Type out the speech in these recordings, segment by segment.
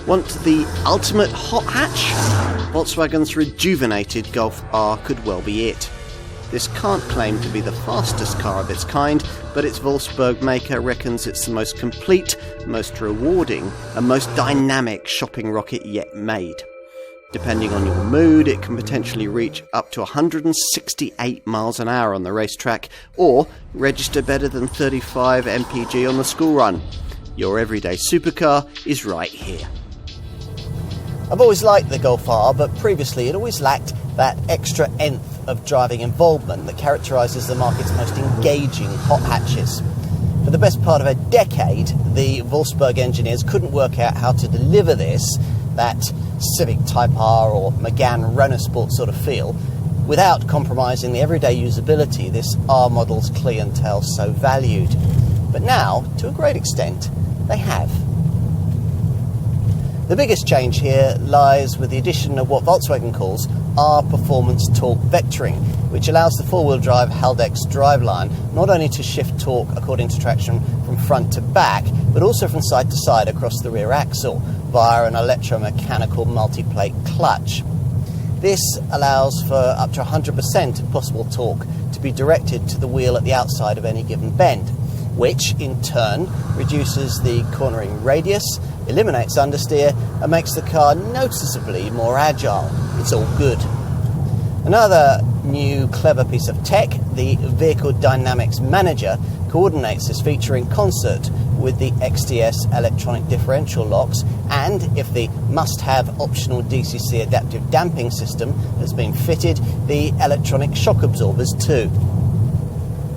Want the ultimate hot hatch? Volkswagen's rejuvenated Golf R could well be it. This can't claim to be the fastest car of its kind, but its Wolfsburg maker reckons it's the most complete, most rewarding, and most dynamic shopping rocket yet made. Depending on your mood, it can potentially reach up to 168 miles an hour on the racetrack, or register better than 35 mpg on the school run. Your everyday supercar is right here. I've always liked the Golf R, but previously it always lacked that extra nth of driving involvement that characterises the market's most engaging hot hatches. For the best part of a decade, the Wolfsburg engineers couldn't work out how to deliver this, that Civic Type R or Megane Renault Sport sort of feel, without compromising the everyday usability this R model's clientele so valued. But now, to a great extent, they have. The biggest change here lies with the addition of what Volkswagen calls R Performance Torque Vectoring, which allows the four-wheel drive Haldex driveline not only to shift torque according to traction from front to back, but also from side to side across the rear axle via an electromechanical multi-plate clutch. This allows for up to 100% of possible torque to be directed to the wheel at the outside of any given bend, which in turn reduces the cornering radius, eliminates understeer, and makes the car noticeably more agile. It's all good. Another new clever piece of tech, the Vehicle Dynamics Manager, coordinates this feature in concert with the XDS electronic differential locks, and if the must-have optional DCC adaptive damping system has been fitted, the electronic shock absorbers too.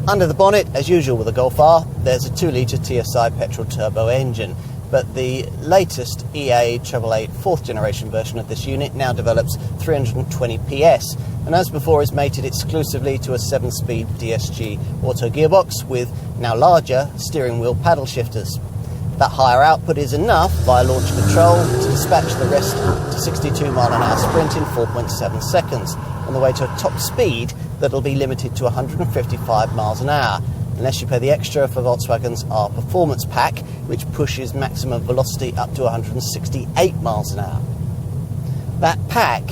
Under the bonnet, as usual with the Golf R, there's a 2-litre TSI petrol turbo engine, but the latest EA 888 4th generation version of this unit now develops 320 PS, and as before is mated exclusively to a 7-speed DSG auto gearbox with now larger steering wheel paddle shifters. That higher output is enough via launch control to dispatch the rest to 62 mile an hour sprint in 4.7 seconds, on the way to a top speed that'll be limited to 155 miles an hour, unless you pay the extra for Volkswagen's R Performance Pack, which pushes maximum velocity up to 168 miles an hour. That pack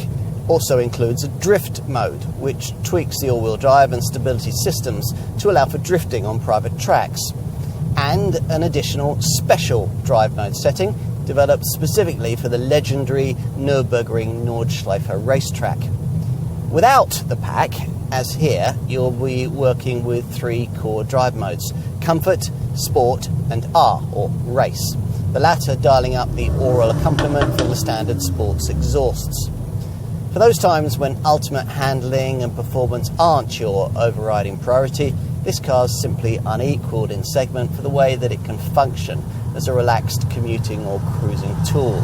also includes a drift mode, which tweaks the all-wheel drive and stability systems to allow for drifting on private tracks, and an additional special drive mode setting developed specifically for the legendary Nürburgring Nordschleife racetrack. Without the pack, as here, you'll be working with 3 core drive modes: Comfort, Sport and R, or Race, the latter dialing up the aural accompaniment from the standard sports exhausts. For those times when ultimate handling and performance aren't your overriding priority, this car's simply unequalled in segment for the way that it can function as a relaxed commuting or cruising tool.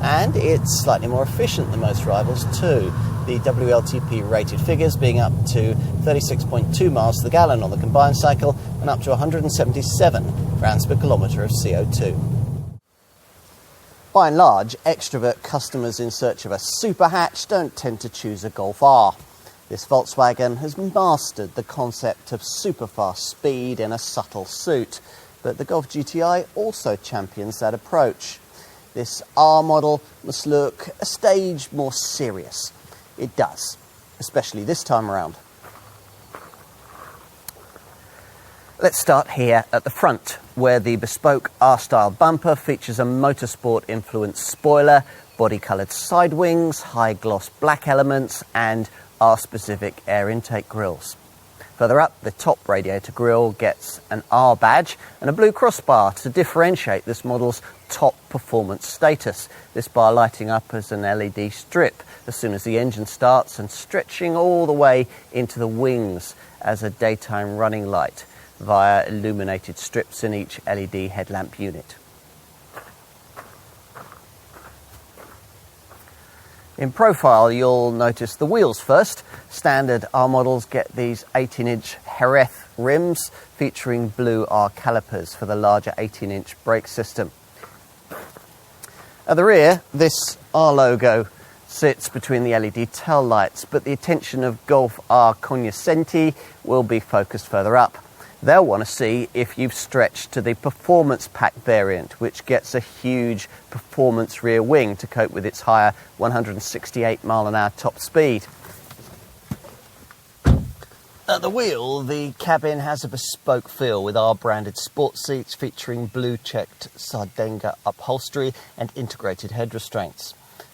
And it's slightly more efficient than most rivals too, the WLTP rated figures being up to 36.2 miles to the gallon on the combined cycle and up to 177 grams per kilometre of CO2. By and large, extrovert customers in search of a super hatch don't tend to choose a Golf R. This Volkswagen has mastered the concept of super fast speed in a subtle suit, but the Golf GTI also champions that approach. This R model must look a stage more serious. It does, especially this time around. Let's start here at the front, where the bespoke R-style bumper features a motorsport-influenced spoiler, body-coloured side wings, high-gloss black elements, and R-specific air intake grills. Further up, the top radiator grille gets an R badge and a blue crossbar to differentiate this model's top performance status, this bar lighting up as an LED strip as soon as the engine starts and stretching all the way into the wings as a daytime running light via illuminated strips in each LED headlamp unit. In profile, you'll notice the wheels first. Standard R models get these 18-inch Jerez rims featuring blue R calipers for the larger 18-inch brake system. At the rear, this R logo sits between the LED tail lights, but the attention of Golf R cognoscenti will be focused further up. they'll want to see if you've stretched to the Performance Pack variant, which gets a huge performance rear wing to cope with its higher 168 mph top speed. At the wheel, the cabin has a bespoke feel with our branded sports seats featuring blue-checked Sardenga upholstery and integrated head restraints.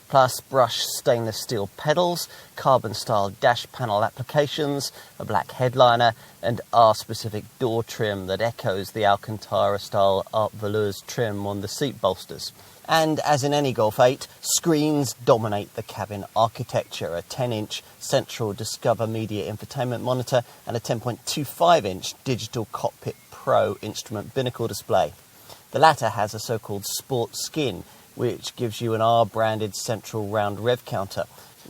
Plus brushed stainless steel pedals, carbon-style dash panel applications, a black headliner and R-specific door trim that echoes the Alcantara-style Art Velours trim on the seat bolsters. And as in any Golf 8, screens dominate the cabin architecture. A 10-inch central Discover Media infotainment monitor and a 10.25-inch Digital Cockpit Pro instrument binnacle display. The latter has a so-called sport skin, which gives you an R-branded central round rev counter,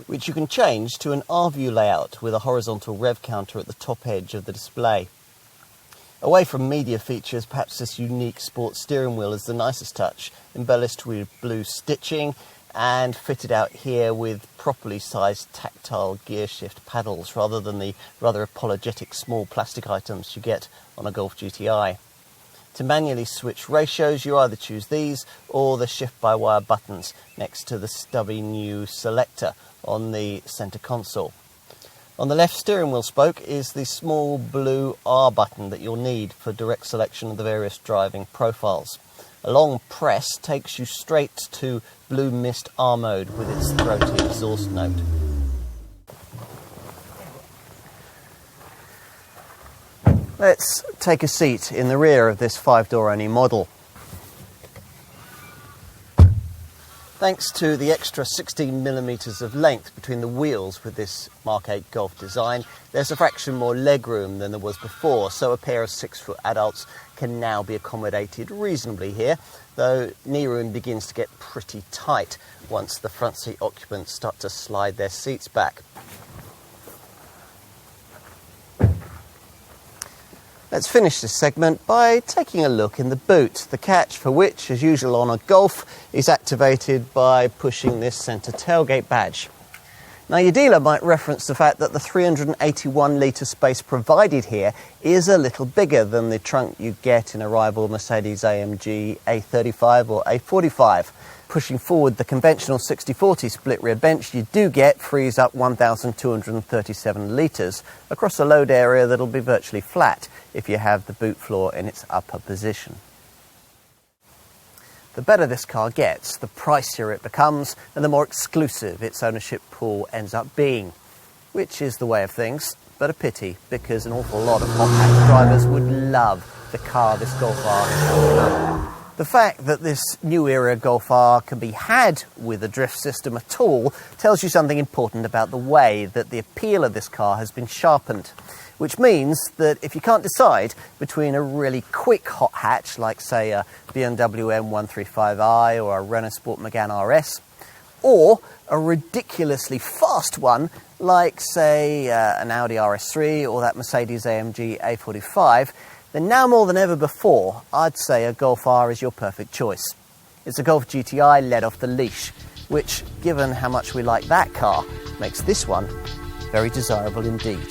which you can change to an R-view layout with a horizontal rev counter at the top edge of the display. Away from media features, perhaps this unique sports steering wheel is the nicest touch, embellished with blue stitching and fitted out here with properly sized tactile gear shift paddles rather than the rather apologetic small plastic items you get on a Golf GTI. To manually switch ratios, you either choose these or the shift-by-wire buttons next to the stubby new selector on the centre console. On the left steering wheel spoke is the small blue R button that you'll need for direct selection of the various driving profiles. A long press takes you straight to Blue Mist R mode with its throaty exhaust note. Let's take a seat in the rear of this 5-door only model. Thanks to the extra 16mm of length between the wheels with this Mark 8 Golf design, there's a fraction more legroom than there was before, so a pair of 6-foot adults can now be accommodated reasonably here, though knee room begins to get pretty tight once the front seat occupants start to slide their seats back. Let's finish this segment by taking a look in the boot, the catch for which, as usual on a Golf, is activated by pushing this centre tailgate badge. Now your dealer might reference the fact that the 381 litre space provided here is a little bigger than the trunk you get in a rival Mercedes-AMG A35 or A45. Pushing forward the conventional 60/40 split rear bench you do get frees up 1,237 litres across a load area that'll be virtually flat if you have the boot floor in its upper position. The better this car gets, the pricier it becomes and the more exclusive its ownership pool ends up being, which is the way of things, but a pity because an awful lot of hot hatch drivers would love the car this Golf R has become. The fact that this new era Golf R can be had with a drift system at all tells you something important about the way that the appeal of this car has been sharpened, which means that if you can't decide between a really quick hot hatch like say a BMW M135i or a Renault Sport Megane RS, or a ridiculously fast one like say an Audi RS3 or that Mercedes-AMG A45, then now more than ever before, I'd say a Golf R is your perfect choice. It's a Golf GTI let off the leash, which, given how much we like that car, makes this one very desirable indeed.